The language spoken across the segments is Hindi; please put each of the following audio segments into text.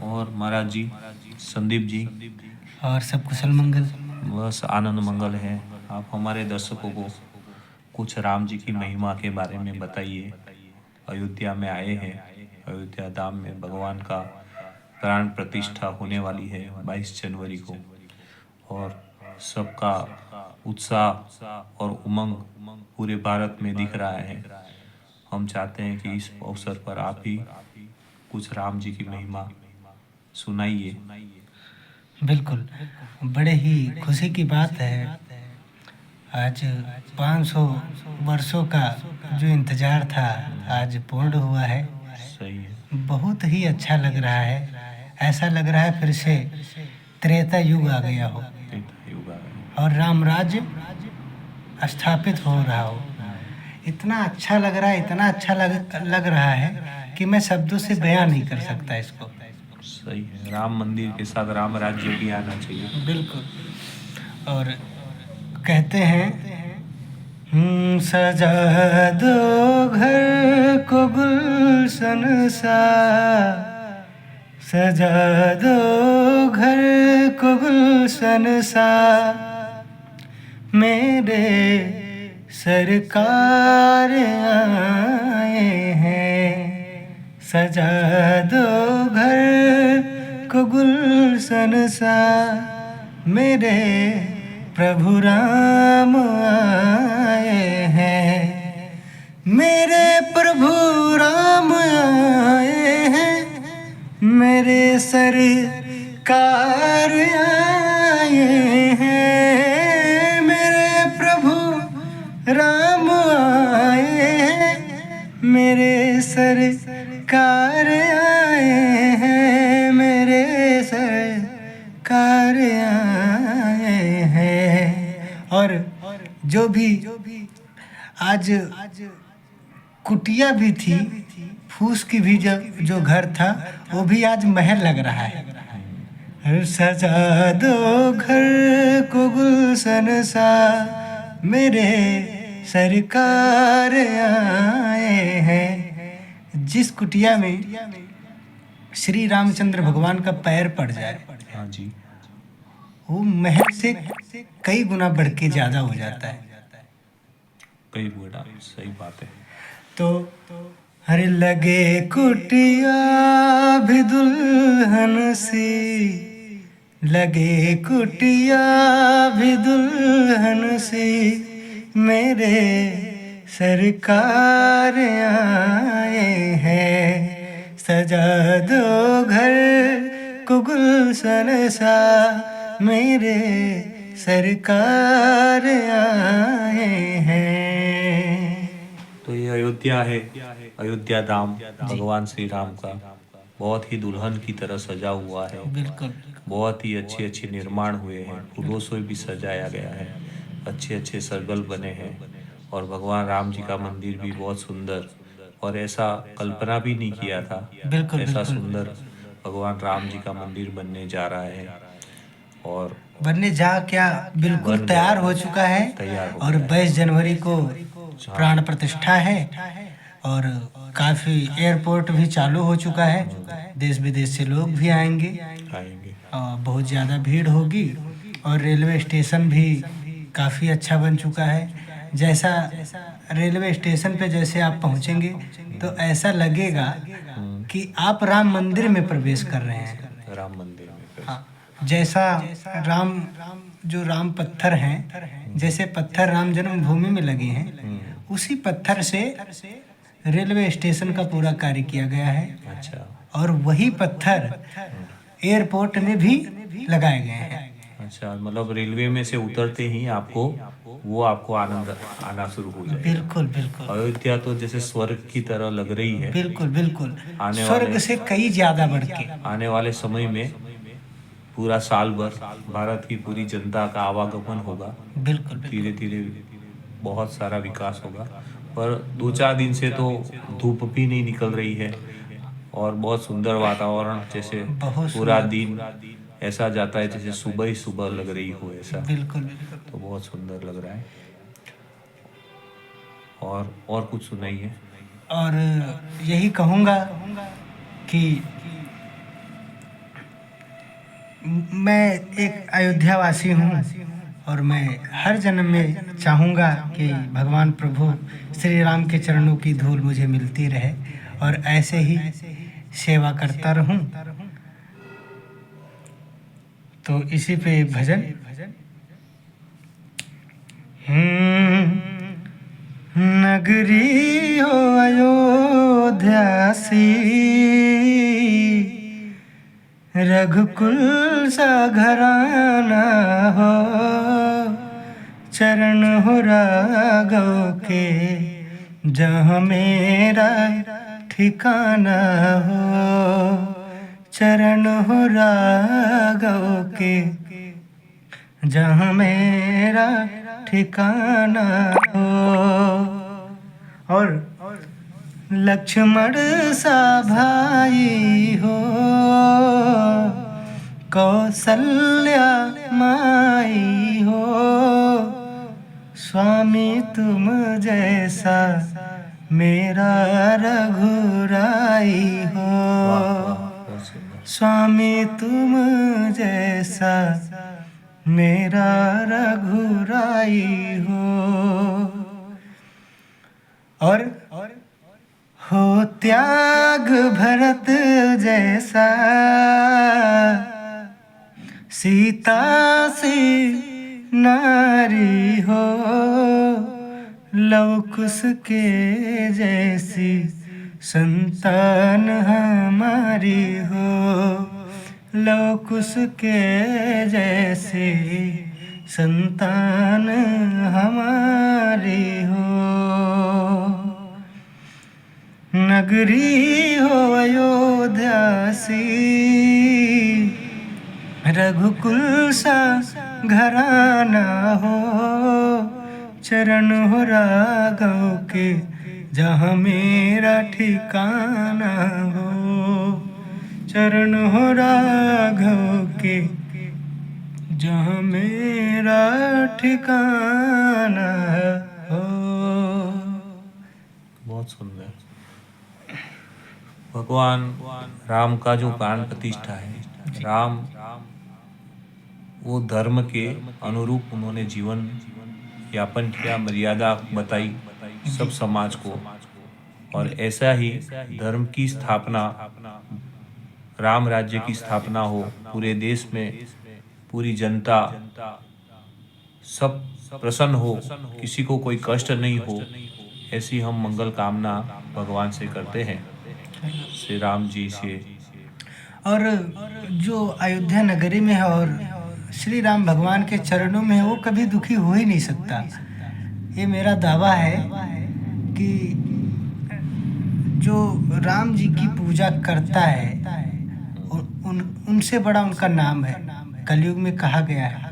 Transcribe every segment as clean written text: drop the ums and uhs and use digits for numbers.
और महाराज जी, संदीप जी। और सब कुशल मंगल। बस आनंद मंगल है। आप हमारे दर्शकों को कुछ राम जी की महिमा के बारे में बताइए। अयोध्या में आए हैं, अयोध्या धाम में भगवान का प्राण प्रतिष्ठा होने वाली है 22 जनवरी को, और सबका उत्साह और उमंग पूरे भारत में दिख रहा है। हम चाहते हैं कि इस अवसर पर आप ही कुछ राम जी की महिमा सुनाइए। बिल्कुल, बड़े ही खुशी की बात है। आज 500 वर्षों का जो इंतज़ार था आज पूर्ण हुआ है। सही है। बहुत ही अच्छा लग रहा है। ऐसा लग रहा है फिर से त्रेता युग आ गया हो त्रेता युग आ गया। और राम राज्य स्थापित हो रहा हो। इतना अच्छा लग रहा है, इतना अच्छा लग रहा है कि मैं शब्दों से बयां नहीं कर सकता इसको। सही है। राम मंदिर के साथ राम राज्य भी आना चाहिए। बिल्कुल। और कहते हैं सजा दो घर को गुलशन सा, सजा दो घर को गुलशन सा, मेरे सरकार आए हैं। सजा दो घर को गुलशन सा, मेरे प्रभु राम आए हैं। मेरे प्रभु राम आए हैं, मेरे सरकार आए हैं। मेरे प्रभु राम आए हैं, मेरे सरकार आए हैं। मेरे सरकार आए हैं। और जो भी आज कुटिया भी थी, फूस की भी जो घर था वो भी आज महल लग रहा है। सजा दो घर को गुलशन सा, मेरे सरकार आए हैं। जिस कुटिया में श्री रामचंद्र भगवान का पैर पड़ जाए, हाँ जी, वो महल से कई गुना बढ़ के ज़्यादा हो जाता है। कई गुना, सही बात है। तो हरे लगे कुटिया भी दुल्हन सी, लगे कुटिया भी दुल्हन सी, मेरे सरकार आए हैं। सजा दो घर को गुलशन सा, मेरे सरकार आए हैं। तो ये अयोध्या है, अयोध्या धाम भगवान श्री राम का बहुत ही दुल्हन की तरह सजा हुआ है। बिल्कुल। बहुत ही अच्छे अच्छे निर्माण हुए हैं, फूलों से भी सजाया गया है, अच्छे अच्छे सर्कल बने हैं, और भगवान राम जी का मंदिर भी बहुत सुंदर, और ऐसा कल्पना भी नहीं किया था। बिल्कुल ऐसा बिल्कुल। सुंदर भगवान राम जी का मंदिर बनने जा रहा है, और बनने जा क्या बिल्कुल बन तैयार गया, हो चुका है। तैयार हो और गया है। 22 जनवरी को हाँ। प्राण प्रतिष्ठा है और काफ़ी एयरपोर्ट भी चालू हो चुका है। देश विदेश से लोग भी आएंगे आएंगे। और बहुत ज़्यादा भीड़ होगी। और रेलवे स्टेशन भी काफ़ी अच्छा बन चुका है। जैसा रेलवे स्टेशन पे जैसे आप पहुंचेंगे तो ऐसा लगेगा कि आप राम मंदिर में प्रवेश कर रहे हैं। राम मंदिर में। हाँ, जैसा राम जो राम पत्थर हैं, जैसे पत्थर राम जन्मभूमि में लगे हैं, उसी पत्थर से रेलवे स्टेशन का पूरा कार्य किया गया है। अच्छा। और वही पत्थर एयरपोर्ट में भी लगाए गए हैं। अच्छा, मतलब रेलवे में से उतरते ही आपको आनंद आना शुरू हो जाएगा। बिल्कुल बिल्कुल। अयोध्या तो जैसे स्वर्ग की तरह लग रही है। बिल्कुल बिल्कुल, आने स्वर्ग वाले से कई ज़्यादा बढ़ के। आने वाले समय में पूरा साल भर भारत की पूरी जनता का आवागमन होगा। बिल्कुल धीरे धीरे बहुत सारा विकास होगा। पर 2-4 दिन से तो धूप भी नहीं निकल रही है, और बहुत सुंदर वातावरण, जैसे बहुत पूरा सुंदर। दिन ऐसा जाता है जैसे सुबह ही सुबह लग रही हो, ऐसा। बिल्कुल बिल्कुल। तो बहुत सुंदर लग रहा है। और कुछ सुनाइए। और यही कहूँगा कि मैं एक अयोध्या वासी हूँ और मैं हर जन्म में चाहूँगा कि भगवान प्रभु श्री राम के चरणों की धूल मुझे मिलती रहे और ऐसे ही सेवा करता रहूं। तो इसी पे एक भजन। नगरी हो अयोध्या सी, रघुकुल सा घराना हो, चरण हो राघव के जहाँ मेरा ठिकाना हो, चरण हो राघव के जहाँ मेरा ठिकाना हो। और लक्ष्मण सा भाई हो, कौशल्या माई हो, स्वामी तुम जैसा मेरा रघुराई हो, स्वामी तुम जैसा मेरा रघुराई हो। और हो त्याग भरत जैसा, सीता सी नारी हो, लव कुश के जैसी संतान हमारी हो, लव कुश के जैसी संतान हमारी हो। नगरी हो अयोध्या सी, रघुकुल सा घराना हो, चरण हो राघव के जहाँ मेरा ठिकाना हो, चरण हो राघव के जहाँ मेरा ठिकाना हो। बहुत सुंदर। भगवान राम का जो प्राण प्रतिष्ठा है, राम वो धर्म के अनुरूप उन्होंने जीवन यापन किया, मर्यादा बताई सब समाज को, और ऐसा ही धर्म की स्थापना, राम राज्य की स्थापना हो पूरे देश में, पूरी जनता सब प्रसन्न हो, किसी को कोई कष्ट नहीं हो, ऐसी हम मंगल कामना भगवान से करते हैं, श्री राम जी से। और जो अयोध्या नगरी में है और श्री राम भगवान के चरणों में है, वो कभी दुखी हो ही नहीं सकता। ये मेरा दावा है कि जो राम जी की पूजा करता है उनसे बड़ा उनका नाम है। कलयुग में कहा गया है,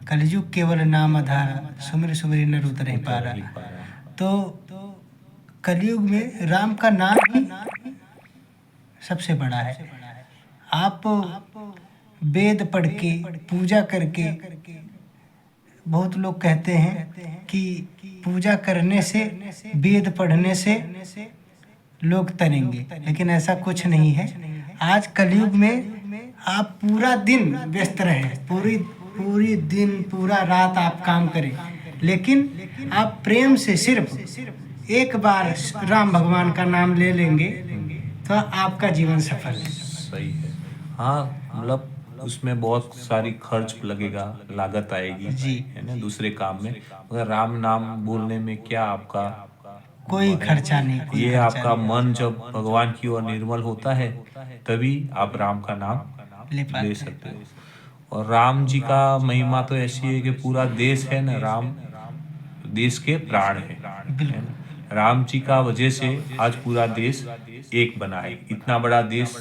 कलयुग केवल नाम आधारा, सुमिर सुमिर नर उतर पारा। तो कलयुग में राम का नाम ही सबसे बड़ा है। आप वेद पढ़ के पूजा करके, बहुत लोग कहते हैं कि पूजा करने से, वेद पढ़ने से लोग तरेंगे, लेकिन ऐसा कुछ नहीं है। आज कलयुग में आप पूरा दिन व्यस्त रहे, पूरी दिन पूरा रात आप काम करें, लेकिन आप प्रेम से सिर्फ एक बार राम भगवान का नाम ले लेंगे तो आपका जीवन सफल है। सही है। हाँ, मतलब उसमें बहुत सारी खर्च लगेगा, लागत आएगी जी, है ना, दूसरे काम में। मगर राम नाम बोलने में क्या आपका कोई खर्चा नहीं, कोई ये खर्चा आपका नहीं। मन जब भगवान की ओर निर्मल होता है तभी आप राम का नाम ले ले सकते हो। और राम जी का महिमा तो ऐसी है कि पूरा देश है ना, राम देश के प्राण है ना। राम जी का वजह से आज पूरा देश एक बना है। इतना बड़ा देश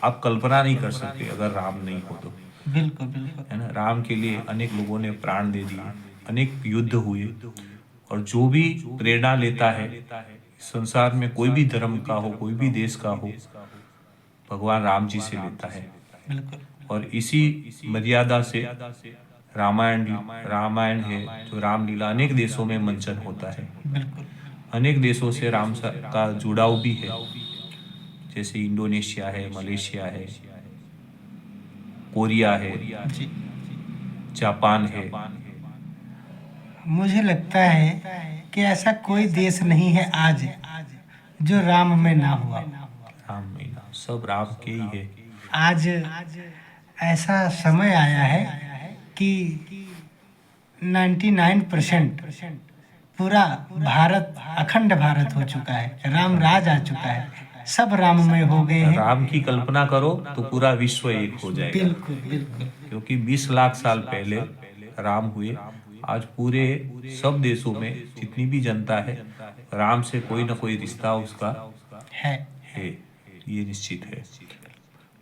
आप कल्पना नहीं कर सकते अगर राम नहीं हो तो, बिल्कुल बिल्कुल है ना। राम के लिए अनेक लोगों ने प्राण दे दिए, अनेक युद्ध हुए, और जो भी प्रेरणा लेता है संसार में, कोई भी धर्म का हो, कोई भी देश का हो, भगवान राम जी से लेता है। बिल्कुल। और इसी मर्यादा से रामायण है जो रामलीला अनेक देशों में मंचन होता है। बिल्कुल अनेक देशों से राम का जुड़ाव भी है, जैसे इंडोनेशिया है, मलेशिया है, कोरिया है, जी। जापान है। मुझे लगता है कि ऐसा कोई देश नहीं है आज जो राम में ना हुआ। राम महीना सब राम के ही है। आज ऐसा समय आया है कि 99% पूरा भारत अखंड भारत हो चुका है, राम राज आ चुका है, सब राममय हो गए हैं। राम की कल्पना करो तो पूरा विश्व एक हो जाएगा। बिल्कुल बिल्कुल। क्योंकि 20 लाख साल पहले राम हुए। आज पूरे सब देशों में जितनी भी जनता है, राम से कोई ना कोई रिश्ता उसका है। है, ये निश्चित है।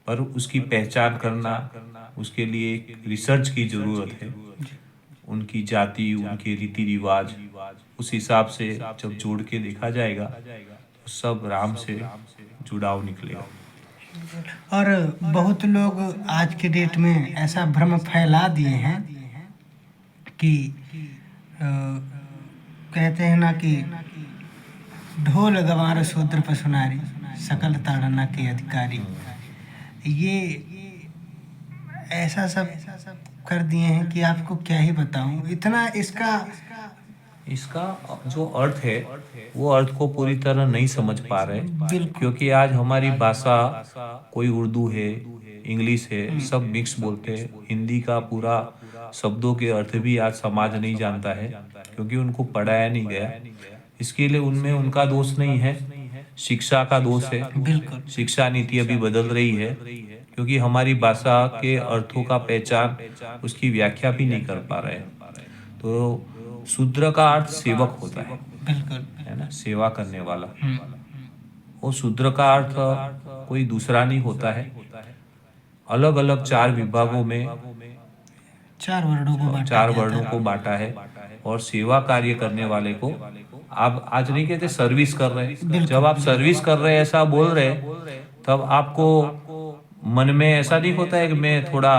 पर उसकी पहचान करना, उसके लिए एक रिसर्च की जरूरत है। उनकी जाति, उनके रीति रिवाज, उस हिसाब से जब जोड़ के देखा जाएगा तो सब राम से जुड़ाव निकलेगा। और बहुत लोग आज के डेट में ऐसा भ्रम फैला दिए हैं कि कहते हैं ना कि ढोल गवार शूद्र पशुनारी सकल ताड़ना के अधिकारी। ये ऐसा सब कर दिए हैं कि आपको क्या ही बताऊं, इतना इसका जो अर्थ है वो अर्थ को पूरी तरह नहीं समझ पा रहे। बिल्कुल। क्योंकि आज हमारी भाषा, कोई उर्दू है, इंग्लिश है, सब मिक्स बोलते हैं। हिंदी का पूरा शब्दों के अर्थ भी आज समाज नहीं जानता है, क्योंकि उनको पढ़ाया नहीं गया। इसके लिए उनमें उनका दोष नहीं है, शिक्षा का दोष है। बिल्कुल। शिक्षा नीति अभी बदल रही है, क्योंकि हमारी भाषा के अर्थों का पहचान, उसकी व्याख्या भी नहीं कर पा रहे हैं। तो शूद्र का अर्थ सेवक होता है बिल्कुल। ना, सेवा करने वाला। और शूद्र का अर्थ कोई दूसरा नहीं होता है। अलग अलग 4 विभागों में 4 वर्णों को बांटा 4 गया था। वर्णों को बांटा है। और सेवा कार्य करने वाले को आप आज नहीं कहते सर्विस कर रहे हैं। जब आप सर्विस कर रहे हैं ऐसा बोल रहे हैं, तब आपको मन में ऐसा नहीं होता है कि मैं थोड़ा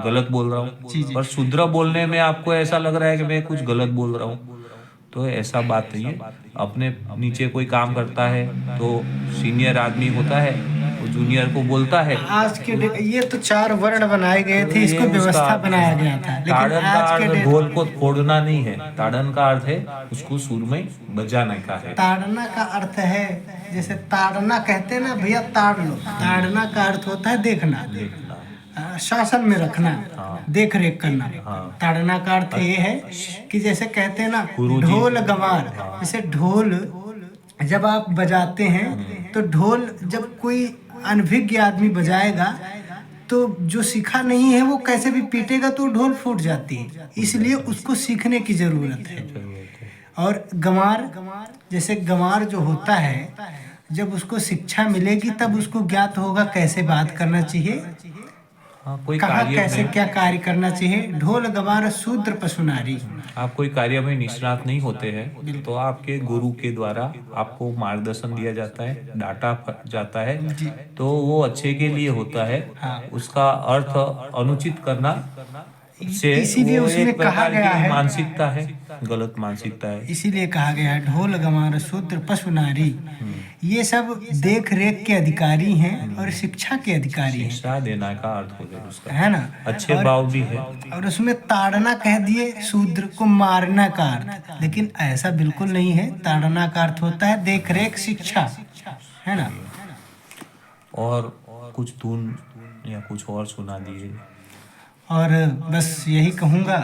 गलत बोल रहा हूँ। पर शूद्र बोलने में आपको ऐसा लग रहा है कि मैं कुछ गलत बोल रहा हूँ। तो ऐसा बात नहीं है। अपने नीचे कोई काम करता है तो सीनियर आदमी होता है, वो जूनियर को बोलता है। आज के ये तो 4 वर्ण बनाए गए थे, इसको व्यवस्था बनाया गया था। लेकिन ताड़न का आज के अर्थ डेट ढोल को फोड़ना नहीं है, ताड़न का अर्थ है उसको सुर में बजाने का है। ताड़ना का अर्थ है, जैसे ताड़ना कहते हैं ना भैया, ताड़ लो। ताड़ना का अर्थ होता है देखना, शासन में रखना, देख रेख करना। ताड़ना का अर्थ ये है कि जैसे कहते हैं ना ढोल गंवार, जैसे ढोल जब आप बजाते हैं तो ढोल जब कोई अनभिज्ञ आदमी बजाएगा तो जो सीखा नहीं है वो कैसे भी पीटेगा तो ढोल फूट जाती है, इसलिए उसको सीखने की जरूरत है। और गंवार, जैसे गंवार जो होता है, जब उसको शिक्षा मिलेगी तब उसको ज्ञात होगा कैसे बात करना चाहिए, कोई कहाँ कार्य कैसे में क्या कार्य करना चाहिए। ढोल गंवार शूद्र पशुनारी। आप कोई कार्य में निष्णात नहीं होते हैं तो आपके गुरु के द्वारा आपको मार्गदर्शन दिया जाता है, डांटा जाता है, तो वो अच्छे के लिए होता है। उसका अर्थ अनुचित करना से इसीलिए वो उसमें एक कहा प्रकार गया की है, मानसिकता है, गलत मानसिकता है। इसीलिए कहा गया है ढोल गंवार शूद्र पशुनारी। ये सब देख रेख के अधिकारी हैं और शिक्षा के अधिकारी हैं, शिक्षा देना का अर्थ हो गया उसका, है ना। अच्छे भाव भी है। और उसमें ताड़ना कह दिए, शूद्र को मारना का अर्थ, लेकिन ऐसा बिल्कुल नहीं है। ताड़ना का अर्थ होता है देख रेख, शिक्षा, है ना। और कुछ धुन या कुछ और सुना दिए। और बस यही कहूँगा,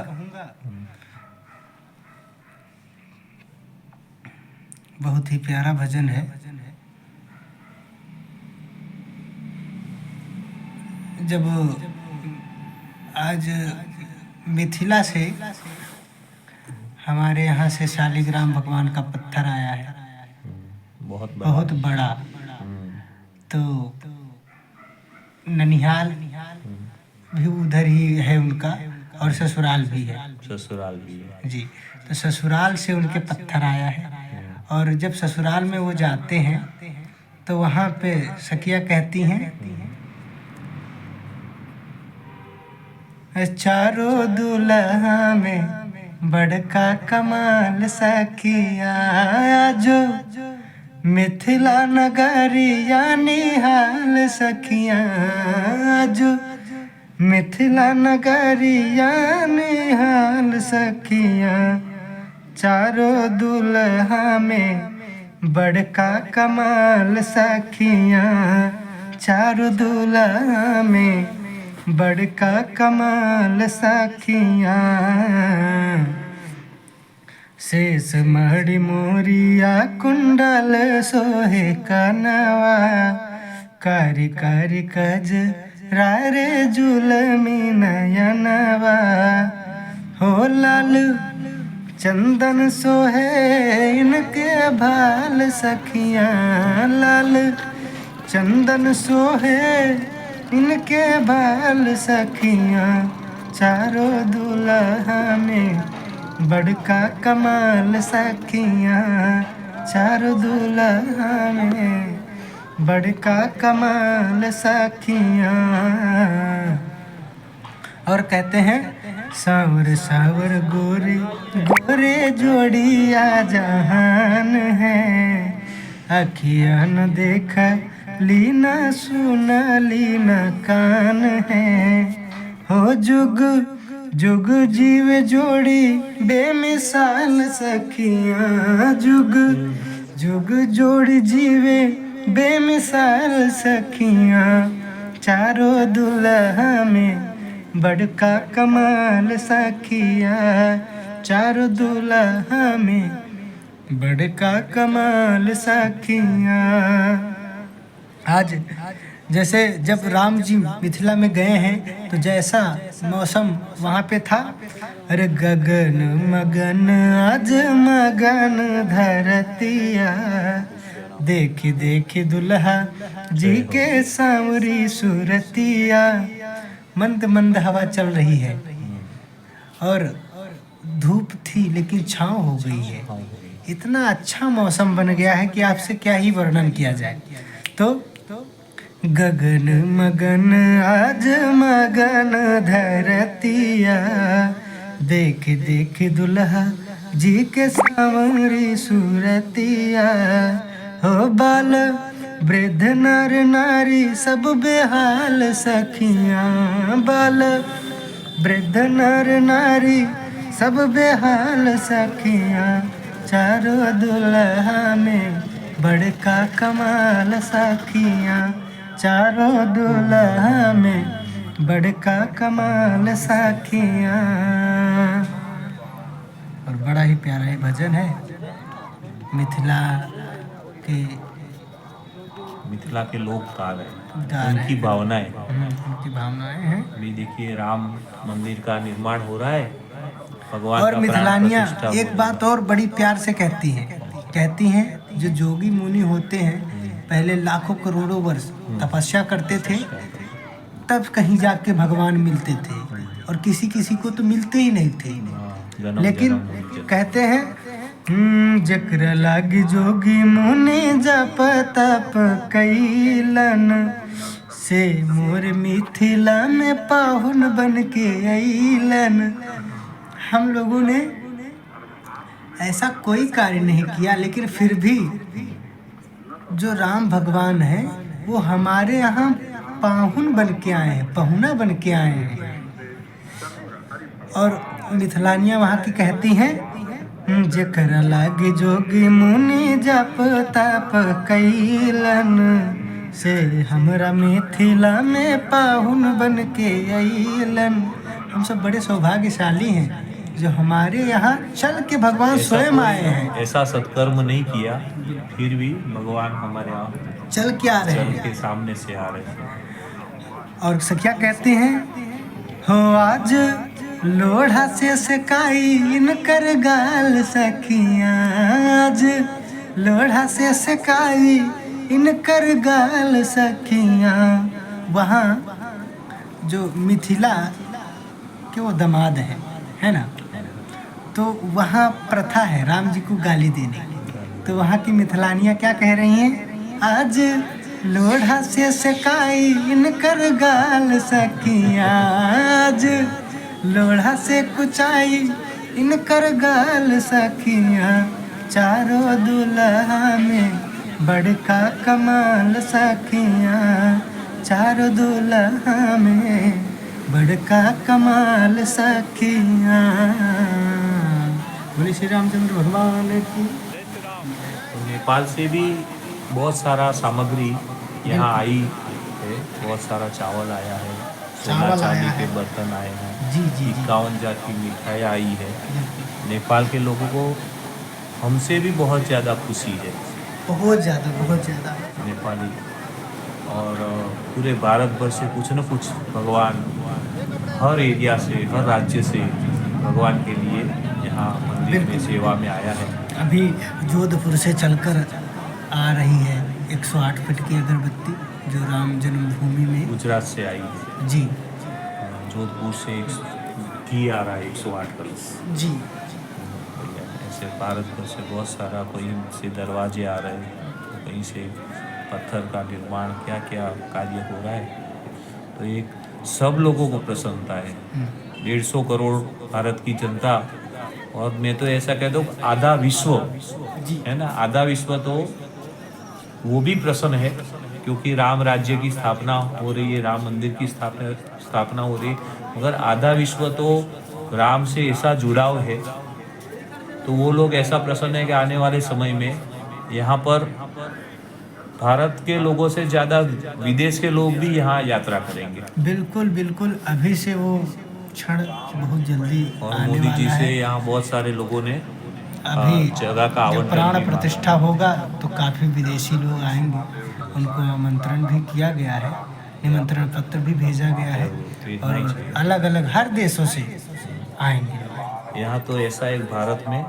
बहुत ही प्यारा भजन है। जब आज मिथिला से हमारे यहाँ से शालिग्राम भगवान का पत्थर आया है, बहुत बड़ा। तो ननिहाल भी उधर ही है उनका, और ससुराल भी है। ससुराल भी है जी। तो ससुराल से उनके पत्थर आया है, और जब ससुराल में वो जाते हैं तो वहाँ पे सखिया कहती हैं, चारों दुल्हा में बड़का कमाल सखिया, जो मिथिला नगरिया निहाल सखिया, जो मिथिला नगरिया निहाल सखिया, चारों दुल्हा में बड़का कमाल सखिया, चारों दुल्हा में बड़का कमाल सखिया। शेष मणि मोरिया कुंडल सोहे कनवा, कारी कारी कजरा रे जुलमी नयनवा। हो लाल चंदन सोहे इनके भाल सखिया, लाल चंदन सोहे इनके भाल सखिया, चारों दुल्हा में बड़का कमाल सखिया, चारों दुल्हा में बड़का कमाल सखिया। और कहते हैं सावर सावर गोरे गोरे जोड़िया जहान है, अखियाँ न देखा लीना सुना लीना कान है। हो जुग जुग जीव जोड़ी बेमिसाल सखिया, जुग जुग जोड़ी जीवे बेमिसाल सखिया, चारों दुल्हा में बड़का कमाल सखिया, चारों दुल्हा में बड़का कमाल सखिया। आज जैसे जब राम जी मिथिला में गए हैं तो जैसा मौसम वहाँ पे था, अरे गगन मगन आज मगन धरतिया, देखी देखी दुल्हा जी के सांवरी सूरतिया। मंद मंद हवा चल रही है और धूप थी लेकिन छाँव हो गई है। इतना अच्छा मौसम बन गया है कि आपसे क्या ही वर्णन किया जाए। तो गगन मगन आज मगन धरतिया, देख देख दुल्हा जी के सांवरी सूरतिया। हो बाल वृद्ध नर नारी सब बेहाल सखिया, बाल वृद्ध नर नारी सब बेहाल सखिया, चारों दुल्हा में बड़का कमाल सखिया, चारों दुल्हा में बड़का कमाल सखिया। और बड़ा ही प्यारा ये भजन है मिथिला के लोग गा रहे हैं, उनकी भावनाएं हैं। अभी देखिए राम मंदिर का निर्माण हो रहा है, भगवान और का मिथिलानियाँ प्राण प्रतिष्ठा एक बात और बड़ी प्यार से कहती हैं जो जोगी मुनि होते हैं पहले लाखों करोड़ों वर्ष तपस्या करते थे, तब कहीं जाके भगवान मिलते थे और किसी किसी को तो मिलते ही नहीं थे। लेकिन कहते हैं जकरा लागी जोगी मुनि जप तप कैलन, से मोर मिथिला में पाहुन बन के अइलन। हम लोगों ने ऐसा कोई कार्य नहीं किया, लेकिन फिर भी जो राम भगवान है वो हमारे यहाँ पाहुन बन के आए हैं, पहुना बन के आए हैं। और मिथिलानियाँ वहाँ की कहती हैं जेकर लागे जोगी मुनि जप तप कैलन, से हमरा मिथिला में पाहुन बन के अइलन। हम सब बड़े सौभाग्यशाली हैं जो हमारे यहाँ चल के भगवान स्वयं आए हैं। ऐसा सत्कर्म नहीं किया फिर भी भगवान हमारे यहाँ चल के आ रहे हैं, चल के सामने से आ रहे हैं। और सखिया कहते हैं हो आज लोढ़ा से सकाई इनकर गाल सखिया, आज लोढ़ा से सकाई इनकर गाल सखिया। वहाँ जो मिथिला के वो दामाद है ना, तो वहाँ प्रथा है राम जी को गाली देने की। तो वहाँ की मिथिलानियाँ क्या कह रही हैं, आज लोढ़ा से सकाई इनकर गाल सखिया, आज लोढ़ा से कुचाई इनकर गाल सखिया, चारों दुल्हा में बड़का कमाल सखिया, चारों दुल्हा में बड़का कमाल सखिया। बोले श्री रामचंद्र भगवान की। तो नेपाल से भी बहुत सारा सामग्री यहाँ आई है, बहुत सारा चावल आया है, सोना चावल चांदी आया के है। बर्तन आए हैं, जी जी जी 51 जात की मिठाई आई है। बिल्कुल। नेपाल के लोगों को हमसे भी बहुत ज़्यादा खुशी है बहुत ज़्यादा बहुत ज़्यादा। नेपाली। और पूरे भारत भर से कुछ न कुछ भगवान हर एरिया से, हर राज्य से भगवान के लिए यहाँ मंदिर में बिल्कुल सेवा में आया है। अभी जोधपुर से चलकर आ रही है 108 फीट की अगरबत्ती जो राम जन्मभूमि में। गुजरात से आई है। जी जोधपुर से घी आ रहा है 108 कलश। जी ऐसे भारत भर से बहुत सारा, कहीं से दरवाजे आ रहे हैं, तो कहीं से पत्थर का निर्माण, क्या क्या कार्य हो रहा है। तो एक सब लोगों को प्रसन्नता है। 150 करोड़ भारत की जनता, और मैं तो ऐसा कहता हूँ आधा विश्व जी है ना, आधा विश्व तो वो भी प्रसन्न है, क्योंकि राम राज्य की स्थापना हो रही है, राम मंदिर की स्थापना हो रही है। मगर आधा विश्व तो राम से ऐसा जुड़ाव है, तो वो लोग ऐसा प्रसन्न है कि आने वाले समय में यहाँ पर भारत के लोगों से ज़्यादा विदेश के लोग भी यहाँ यात्रा करेंगे। बिल्कुल बिल्कुल अभी से वो क्षण बहुत जल्दी और आने मोदी जी वाला से है। यहाँ बहुत सारे लोगों ने अभी जगह का जब आवंटन प्राण भी मांगा। प्रतिष्ठा होगा तो काफ़ी विदेशी लोग आएंगे, उनको आमंत्रण भी किया गया है, निमंत्रण पत्र भी भेजा गया है तो इतना ही और चाहिए। अलग अलग हर देशों से आएंगे लोग। यहाँ तो ऐसा एक भारत में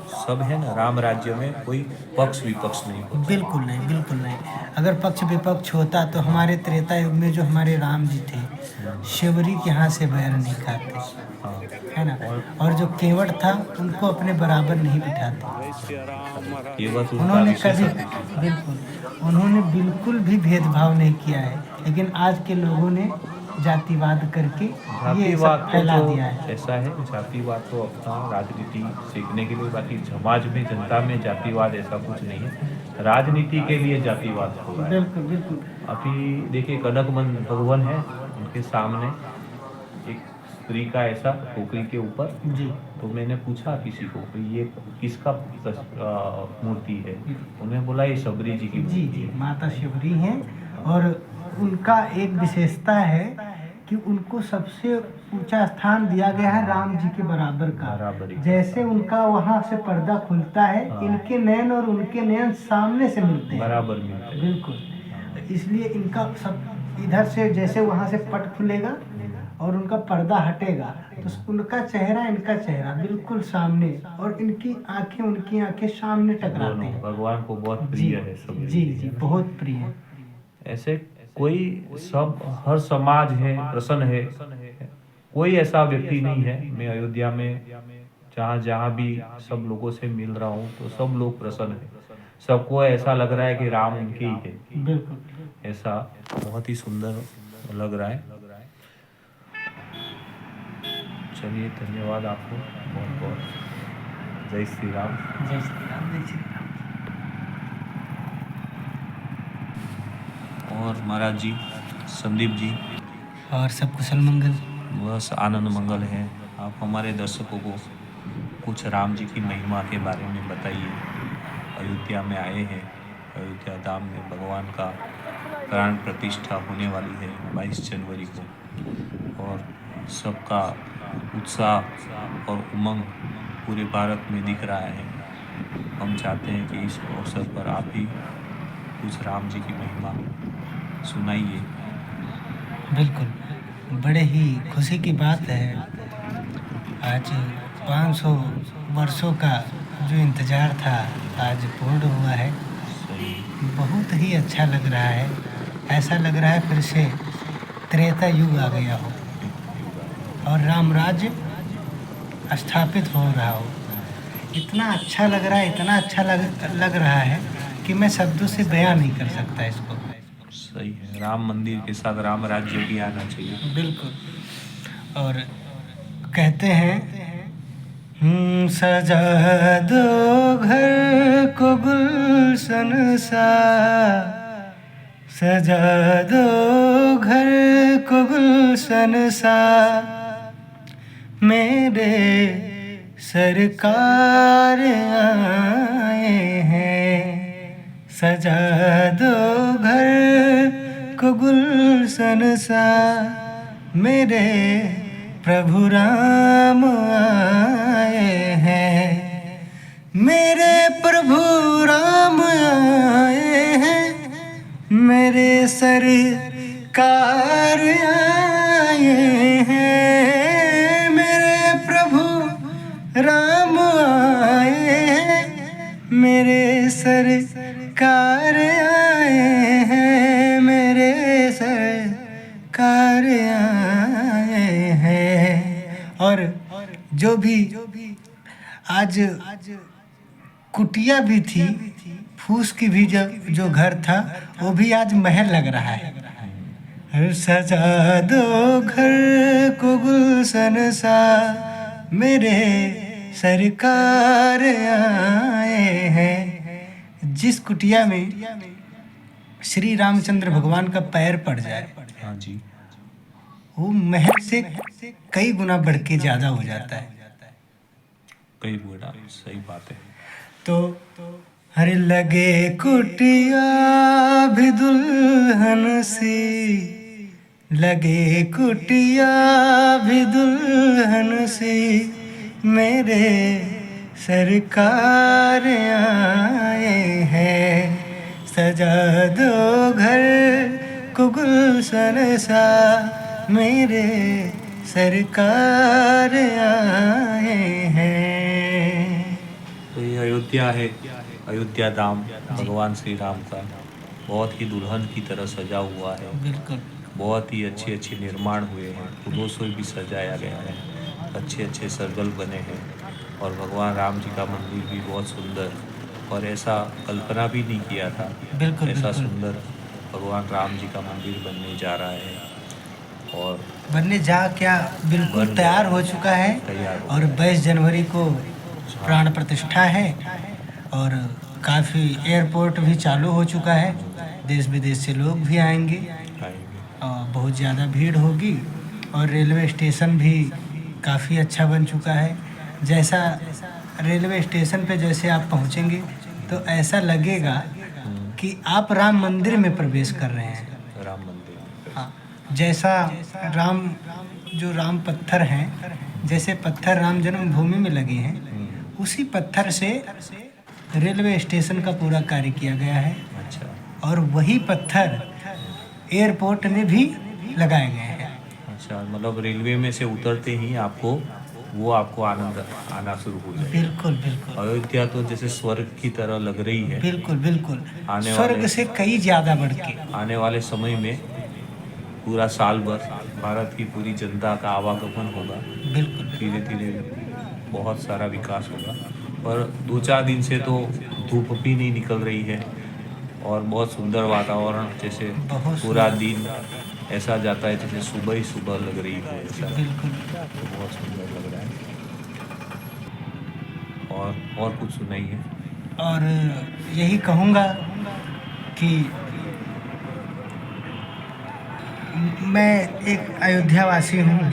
सब है ना, राम राज्य में कोई पक्ष विपक्ष नहीं होता। बिल्कुल नहीं बिल्कुल नहीं। अगर पक्ष विपक्ष होता तो हमारे त्रेता युग में जो हमारे राम जी थे शिवरी के यहाँ से बैर नहीं खाते, हाँ, है ना। और जो केवट था उनको अपने बराबर नहीं बिठाते। ये बात उनका उन्होंने विशेष कभी बिल्कुल उन्होंने बिल्कुल भी भेदभाव नहीं किया है, लेकिन आज के लोगों ने जातिवाद करके ये जातिवाद सब तो फैला जो दिया है। ऐसा है, जातिवाद तो अपना राजनीति सीखने के लिए, बाकी समाज में जनता में जातिवाद ऐसा कुछ नहीं है, राजनीति के लिए जातिवाद हो रहा है। बिल्कुल बिल्कुल अभी देखिए कनकमन भगवान है, उनके सामने एक स्त्री का ऐसा टोकरी के ऊपर, जी तो मैंने पूछा किसी को कि ये किसका मूर्ति है, उन्होंने बोला ये शबरी जी की जी मूर्ति जी है। माता शिवरी हैं और उनका एक विशेषता है कि उनको सबसे ऊंचा स्थान दिया गया है राम जी के बराबर का। बराबरी। जैसे उनका वहां से पर्दा खुलता है हाँ। इनके नयन और उनके नयन सामने से मिलते हैं। बराबर मिलते हैं। बिल्कुल इसलिए इनका सब इधर से जैसे वहां से पट खुलेगा और उनका पर्दा हटेगा तो उनका चेहरा इनका चेहरा बिल्कुल सामने और इनकी आंखें उनकी आंखें सामने टकराती दोनों हैं। भगवान को बहुत जी प्रिय है सब। जी जी बहुत प्रिय है। ऐसे कोई सब हर समाज है प्रसन्न है, कोई ऐसा व्यक्ति नहीं है। मैं अयोध्या में जहाँ जहाँ भी सब लोगों से मिल रहा हूँ तो सब लोग प्रसन्न है, सबको ऐसा लग रहा है कि राम उनके ही है। बिल्कुल ऐसा बहुत ही सुंदर लग रहा है। चलिए धन्यवाद आपको बहुत बहुत। जय श्री राम। जय श्री राम जय श्री राम। और महाराज जी, संदीप जी, और सब कुशल मंगल। बस आनंद मंगल है। आप हमारे दर्शकों को कुछ राम जी की महिमा के बारे में बताइए। अयोध्या में आए हैं, अयोध्या धाम में भगवान का प्राण प्रतिष्ठा होने वाली है 22 जनवरी को, और सबका उत्साह और उमंग पूरे भारत में दिख रहा है। हम चाहते हैं कि इस अवसर पर आप भी कुछ राम जी की महिमा सुनाइए। बिल्कुल बड़े ही खुशी की बात है, आज 500 वर्षों का जो इंतज़ार था आज पूर्ण हुआ है। सही। बहुत ही अच्छा लग रहा है, ऐसा लग रहा है फिर से त्रेता युग आ गया हो और राम राज्य स्थापित हो रहा हो। इतना अच्छा लग रहा है, इतना अच्छा लग रहा है कि मैं शब्दों से बयां नहीं कर सकता इसको। सही है, राम मंदिर के साथ राम राज्य भी आना चाहिए। बिल्कुल। और कहते हैं सजा दो घर को गुलशन सा, सजा दो घर को गुलशन गुलशन सा मेरे सरकार आए हैं, सजा दो घर को गुलशन सा मेरे प्रभु राम आए हैं, मेरे प्रभु राम आए हैं, मेरे सरकार आए हैं, मेरे प्रभु राम आए हैं, मेरे सरकार आए हैं, मेरे सरकार आए हैं। और जो भी आज कुटिया भी थी, फूस की भी जो घर था वो भी आज महल लग रहा है। सजा दो घर को गुलशन सा मेरे सरकार आए हैं। जिस कुटिया में श्री रामचंद्र भगवान का पैर पड़ जाए, हाँ जी, वो महल से कई गुना बढ़ के ज्यादा हो जाता है। कई बुरा, सही बात है। तो हरे लगे कुटिया भी दुल्हन सी, लगे कुटिया भी दुल्हन सी मेरे सरकार आए हैं, सजा दो घर को गुलशन सा मेरे सरकार आए हैं। तो ये अयोध्या है, अयोध्या धाम भगवान श्री राम का बहुत ही दुल्हन की तरह सजा हुआ है। बिल्कुल बहुत ही अच्छे अच्छे निर्माण हुए हैं, फूलों से भी सजाया गया है, अच्छे अच्छे सर्कल बने हैं और भगवान राम जी का मंदिर भी बहुत सुंदर, और ऐसा कल्पना भी नहीं किया था। बिल्कुल ऐसा बिल्कुल। सुंदर भगवान राम जी का मंदिर बनने जा रहा है और बनने जा क्या बिल्कुल तैयार हो चुका है। तैयार हो और 22 जनवरी को प्राण प्रतिष्ठा है और काफ़ी एयरपोर्ट भी चालू हो चुका है, देश विदेश से लोग भी आएंगे आएंगे। और बहुत ज़्यादा भीड़ होगी। और रेलवे स्टेशन भी काफ़ी अच्छा बन चुका है। जैसा रेलवे स्टेशन पे जैसे आप पहुंचेंगे तो ऐसा लगेगा कि आप राम मंदिर में प्रवेश कर रहे हैं। राम मंदिर, हाँ, जैसा राम जो राम पत्थर हैं, जैसे पत्थर राम जन्मभूमि में लगे हैं, उसी पत्थर से रेलवे स्टेशन का पूरा कार्य किया गया है। अच्छा और वही पत्थर एयरपोर्ट में भी लगाए गए हैं। अच्छा, मतलब रेलवे में से उतरते ही आपको आनंद आना शुरू हो जाए। बिल्कुल बिल्कुल अयोध्या तो जैसे स्वर्ग की तरह लग रही है। बिल्कुल बिल्कुल, आने स्वर्ग वाले से कई ज़्यादा बढ़ के। आने वाले समय में पूरा साल भर भारत की पूरी जनता का आवागमन होगा, बिल्कुल धीरे धीरे बहुत सारा विकास होगा। पर 2-4 दिन से तो धूप भी नहीं निकल रही है और बहुत सुंदर वातावरण, जैसे बहुत पूरा दिन ऐसा जाता है जैसे सुबह ही सुबह लग रही है ऐसा। बिल्कुल। तो बहुत सुंदर लग रहा है। और कुछ सुनाइए। और यही कहूँगा कि मैं एक अयोध्यावासी हूँ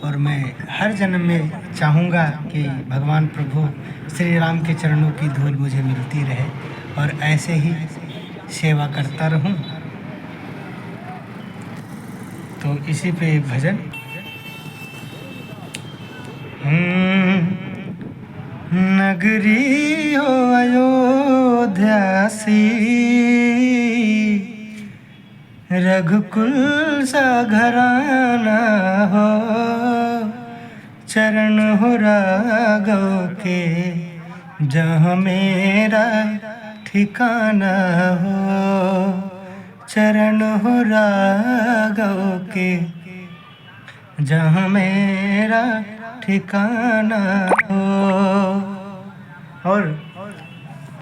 और मैं हर जन्म में चाहूँगा कि भगवान प्रभु श्री राम के चरणों की धूल मुझे मिलती रहे और ऐसे ही सेवा करता रहूँ। तो इसी पे भजन नगरी हो अयोध्या सी, रघुकुल सा घराना हो, चरण हो राघव के जहाँ मेरा ठिकाना हो, चरण हो राघव के जहाँ मेरा ठिकाना हो। और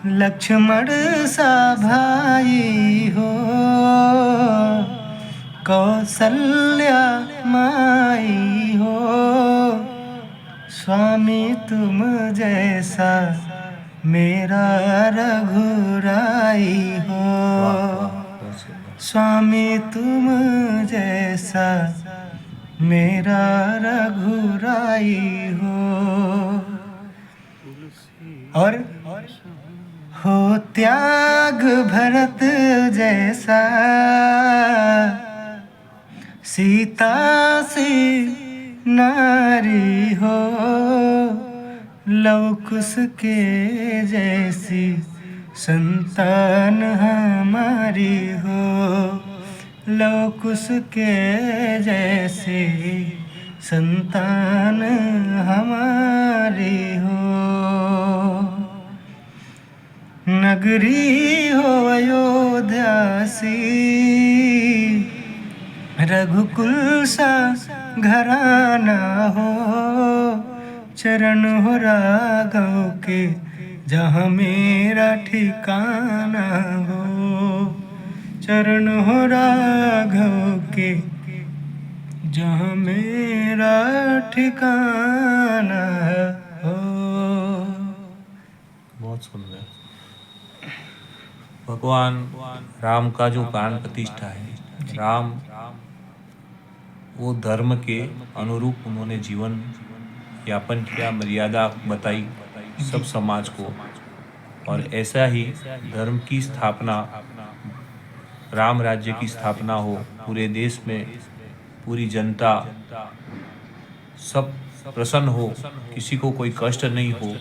लक्ष्मण सा भाई हो, कौशल्या माई हो, स्वामी तुम जैसा मेरा रघुराई हो, स्वामी तुम जैसा मेरा रघुराई हो। और हो त्याग भरत जैसा, सीता सी नारी हो। लव कुश के जैसी संतान हमारी हो। लव कुश के जैसी संतान हमारी हो। नगरी हो अयोध्या सी, रघुकुल सा घराना हो। चरण हो राघव के जहाँ मेरा ठिकाना हो। चरण हो राघव के जहाँ मेरा ठिकाना हो। बहुत सुंदर। भगवान राम का जो प्राण प्रतिष्ठा है, राम वो धर्म के अनुरूप उन्होंने जीवन यापन किया, मर्यादा बताई सब समाज को, और ऐसा ही धर्म की स्थापना, राम राज्य की स्थापना हो पूरे देश में, पूरी जनता सब प्रसन्न हो, किसी को कोई कष्ट नहीं हो,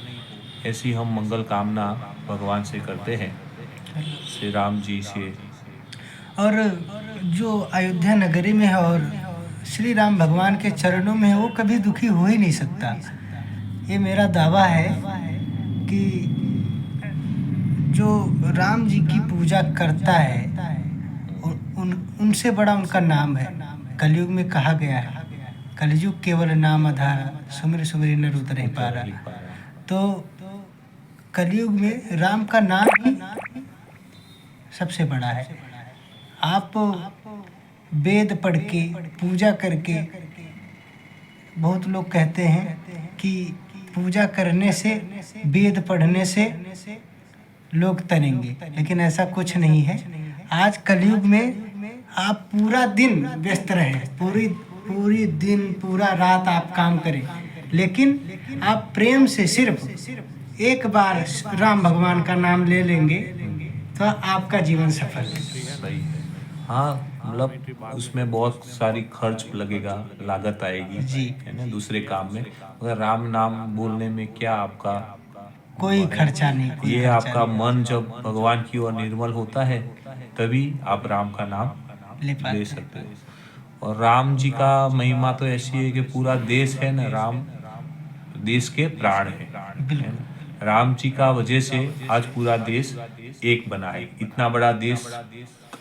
ऐसी हम मंगल कामना भगवान से करते हैं, श्री राम जी से। और जो अयोध्या नगरी में है और श्री राम भगवान के चरणों में है, वो कभी दुखी हो ही नहीं सकता। ये मेरा दावा है कि जो राम जी की पूजा करता है उनसे बड़ा उनका नाम है। कलयुग में कहा गया है, कलयुग केवल नाम आधार, सुमिर सुमिर नर उतर पारा। तो कलयुग में राम का नाम ही सबसे बड़ा है। आप वेद पढ़ के पूजा करके, बहुत लोग कहते हैं कि पूजा करने से, वेद पढ़ने से लोग तरेंगे, लेकिन ऐसा कुछ नहीं है। आज कलयुग में आप पूरा दिन व्यस्त रहें, पूरी दिन पूरा रात आप काम करें, लेकिन आप प्रेम से सिर्फ एक बार राम भगवान का नाम ले लेंगे तो आपका जीवन सफल है। सही है। हाँ, मतलब उसमें बहुत सारी खर्च लगेगा, लागत आएगी जी, है ना, दूसरे काम में। अगर राम नाम बोलने में क्या आपका कोई खर्चा नहीं, कोई ये खर्चा आपका नहीं। मन जब भगवान की ओर निर्मल होता है, तभी आप राम का नाम ले पाते ले हैं। सकते हो। और राम जी का महिमा तो ऐसी है कि पूरा देश है ना, राम देश के प्राण है बिल्कुल ना। राम जी का वजह से आज पूरा देश एक बना है। इतना बड़ा देश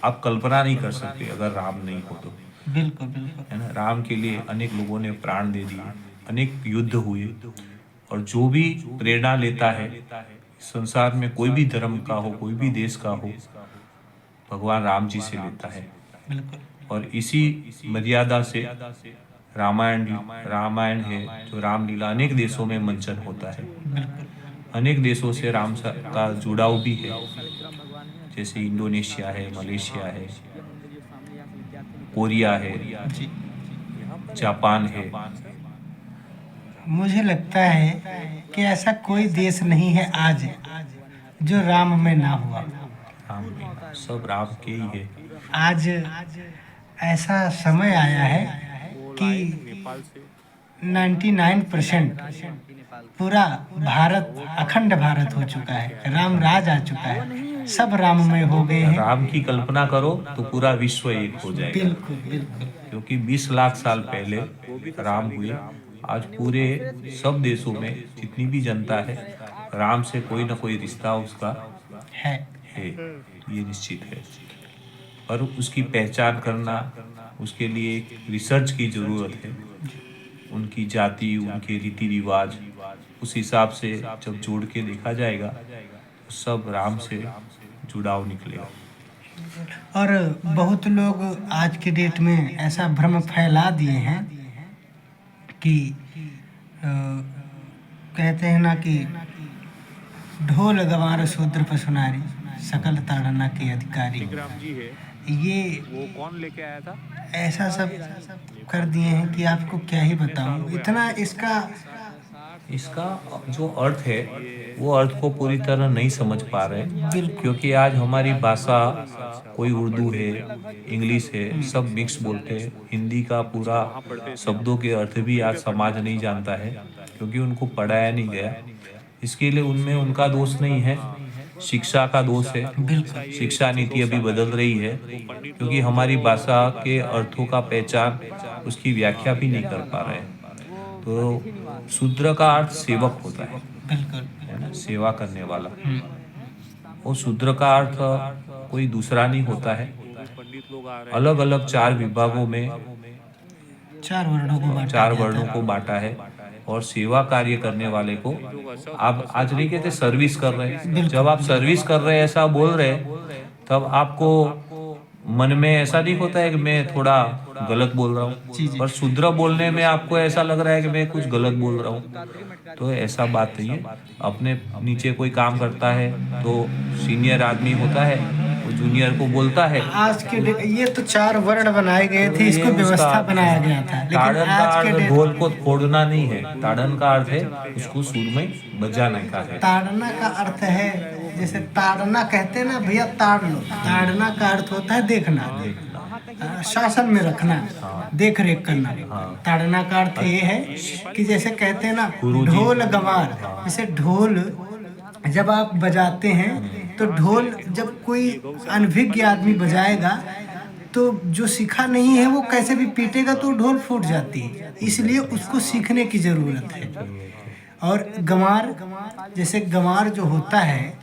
आप कल्पना नहीं कर सकते अगर राम नहीं हो तो, बिल्कुल बिल्कुल। है ना। राम के लिए अनेक लोगों ने प्राण दे दिए, अनेक युद्ध हुए, और जो भी प्रेरणा लेता है संसार में, कोई भी धर्म का हो, कोई भी देश का हो, भगवान राम जी से लेता है। बिल्कुल और इसी मर्यादा से रामायण है, जो रामलीला अनेक देशों में मंचन होता है। बिल्कुल अनेक देशों से राम का जुड़ाव भी है, जैसे इंडोनेशिया है, मलेशिया है, कोरिया है, जी। जापान है। मुझे लगता है कि ऐसा कोई देश नहीं है आज जो राम में ना हुआ। राम में सब राम के ही है। आज ऐसा समय आया है कि 99% पूरा भारत, अखंड भारत हो चुका है, राम राज आ चुका है, सब राममय हो गए हैं। राम की कल्पना करो तो पूरा विश्व एक हो जाएगा, बिल्कुल बिल्कुल क्योंकि 20 लाख साल पहले राम हुए। आज पूरे सब देशों में जितनी भी जनता है, राम से कोई ना कोई रिश्ता उसका है। ये निश्चित है। और उसकी पहचान करना, उसके लिए एक रिसर्च की जरूरत है। उनकी जाति, उनके रीति रिवाज, उस हिसाब से जब जोड़ के देखा जाएगा तो सब राम से जुड़ाव निकलेगा। और बहुत लोग आज के डेट में ऐसा भ्रम फैला दिए हैं कि कहते हैं ना कि ढोल गवार शूद्र पशुनारी, सकल ताड़ना के अधिकारी। राम जी है, ये वो कौन लेके आया था? ऐसा सब कर दिए हैं कि आपको क्या ही बताऊं। इतना इसका जो अर्थ है वो अर्थ को पूरी तरह नहीं समझ पा रहे हैं, बिल्कुल क्योंकि आज हमारी भाषा कोई उर्दू है, इंग्लिश है, सब मिक्स बोलते हैं। हिंदी का पूरा शब्दों के अर्थ भी आज समाज नहीं जानता है, क्योंकि उनको पढ़ाया नहीं गया। इसके लिए उनमें उनका दोष नहीं है, शिक्षा का दोष है। बिल्कुल शिक्षा नीति अभी बदल रही है, क्योंकि हमारी भाषा के अर्थों का पहचान, उसकी व्याख्या भी नहीं कर पा रहे हैं। तो शूद्र का अर्थ सेवक होता बिल्कुल। है ना, सेवा करने वाला। और शूद्र का अर्थ कोई दूसरा नहीं होता है। अलग अलग 4 विभागों में, 4 वर्णों को बांटा है। और सेवा कार्य करने वाले को, आप आज नहीं कहते सर्विस कर रहे हैं, जब आप सर्विस कर रहे हैं ऐसा बोल रहे हैं, तब आपको मन में ऐसा नहीं होता है कि मैं थोड़ा गलत बोल रहा हूँ, पर शूद्र बोलने में आपको ऐसा लग रहा है कि मैं कुछ गलत बोल रहा हूँ। तो ऐसा बात नहीं है। अपने नीचे कोई काम करता है तो सीनियर आदमी होता है, वो जूनियर को बोलता है। आज के ये तो 4 वर्ण बनाए गए थे, इसको ये व्यवस्था उसका बनाया गया था, लेकिन ताड़न का आज के अर्थ डेट ढोल को फोड़ना नहीं है, ताड़न का अर्थ है उसको सुर में बजाने का है। ताड़ना का अर्थ है, जैसे ताड़ना कहते हैं ना भैया, ताड़ लो। ताड़ना का अर्थ होता है देखना, शासन में रखना, देख रेख करना। ताड़ना का अर्थ ये है कि जैसे कहते हैं ना ढोल गंवार, जैसे ढोल जब आप बजाते हैं तो ढोल जब कोई अनभिज्ञ आदमी बजाएगा तो जो सीखा नहीं है वो कैसे भी पीटेगा तो ढोल फूट जाती है, इसलिए उसको सीखने की जरूरत है। और गंवार, जैसे गंवार जो होता है,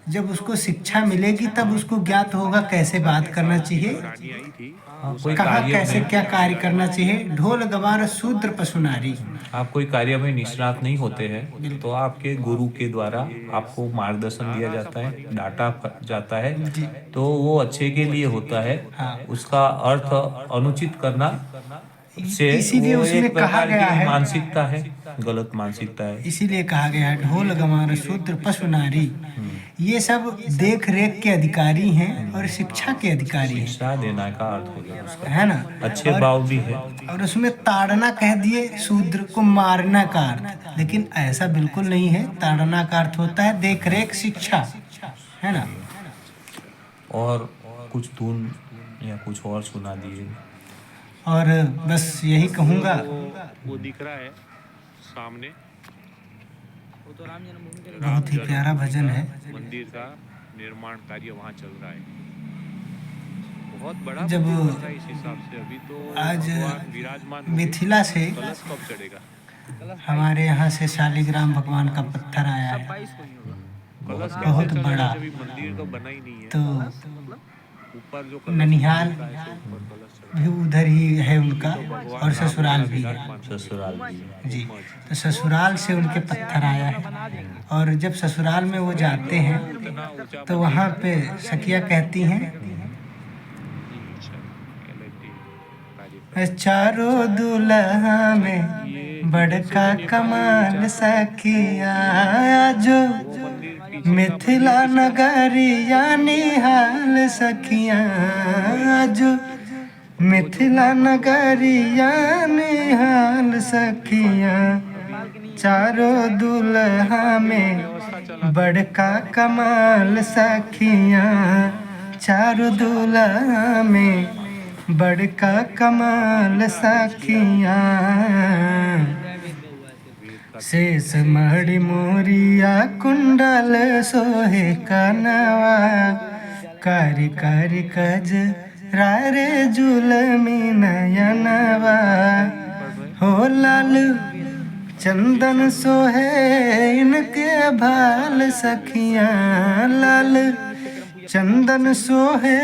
जब उसको शिक्षा मिलेगी तब उसको ज्ञात होगा कैसे बात करना चाहिए, कोई कहाँ कार्य कैसे में, क्या कार्य करना चाहिए। ढोल गंवार शूद्र पशु नारी। आप कोई कार्य में निष्णात नहीं होते हैं तो आपके गुरु के द्वारा आपको मार्गदर्शन दिया जाता है, डांटा जाता है, तो वो अच्छे के लिए होता है। उसका अर्थ अनुचित करना से इसीलिए वो उसमें एक कहा प्रकार गया की है, मानसिकता है, गलत मानसिकता है। इसीलिए कहा गया है ढोल गंवार शूद्र पशु नारी। ये सब देख रेख के अधिकारी हैं और शिक्षा के अधिकारी हैं, शिक्षा देना का अर्थ हो गया उसका, है ना। अच्छे भाव भी है। और उसमें ताड़ना कह दिए, शूद्र को मारना का अर्थ, लेकिन ऐसा बिल्कुल नहीं है। ताड़ना का अर्थ होता है देख रेख, शिक्षा, है ना। और कुछ धुन या कुछ और सुना दिए। और बस यही कहूँगा, वो दिख रहा है सामने, बहुत ही प्यारा भजन है। मंदिर का निर्माण कार्य वहाँ चल रहा है, बहुत बड़ा जब मंदिर है इस हिसाब से। अभी तो आज भगवान विराजमान होंगे, मिथिला से कलश कब चढ़ेगा? हमारे यहाँ से शालिग्राम भगवान का पत्थर आया है, कलश बहुत कैसे बड़ा। चढ़ेगा? अभी मंदिर तो बना ही नहीं है। तो ऊपर जो ननिहाल ऊपर कलश चढ़ेगा। भी उधर ही है उनका, और ससुराल भी है ससुराल भी। जी। तो ससुराल से उनके पत्थर आया है, और जब ससुराल में वो जाते हैं तो वहाँ पे सखिया कहती हैं, चारों दुल्हा में बड़का कमाल सखिया, जो मिथिला नगरिया निहाल सखिया, जो मिथिला नगरिया निहाल सखिया, चारों दुल्हा में बड़का कमाल सखिया, चारों दुल्हा में बड़का कमाल सखिया, शेष मणि मोरिया कुंडल सोहे कनवा, कारी कारी कज रारे जुलमी नयनवा, हो लाल चंदन सोहे इनके भाल सखिया, लाल चंदन सोहे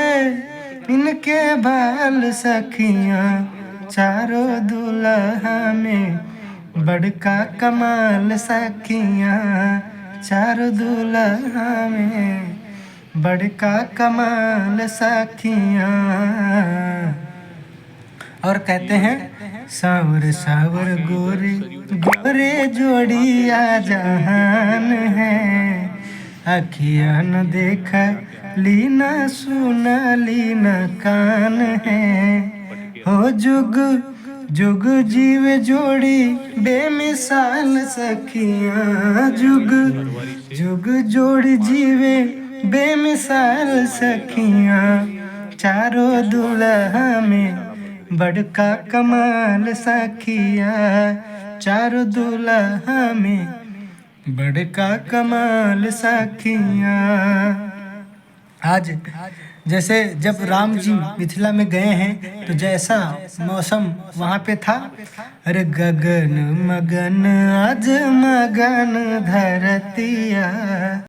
इनके बाल सखिया, चारों दुल्हा में बड़का कमाल सखिया, चारों दुल्हा में बड़का कमाल सखिया। और कहते हैं, सावर सावर गोरे गोरे जोड़िया जहान है, अखियाँ न देखा लीना सुना लीना कान है, हो जुग जुग जीवे जोड़ी बेमिसाल सखियाँ, जुग जुग जोड़ी जीवे बेमिसाल सखियाँ, चारों दुल्हा में बड़का कमाल सखियाँ, चारों दुल्हा में बड़का कमाल सखियाँ। आज जैसे जब राम जी मिथिला में गए हैं तो जैसा मौसम वहाँ पे था, अरे गगन मगन आज मगन धरतिया।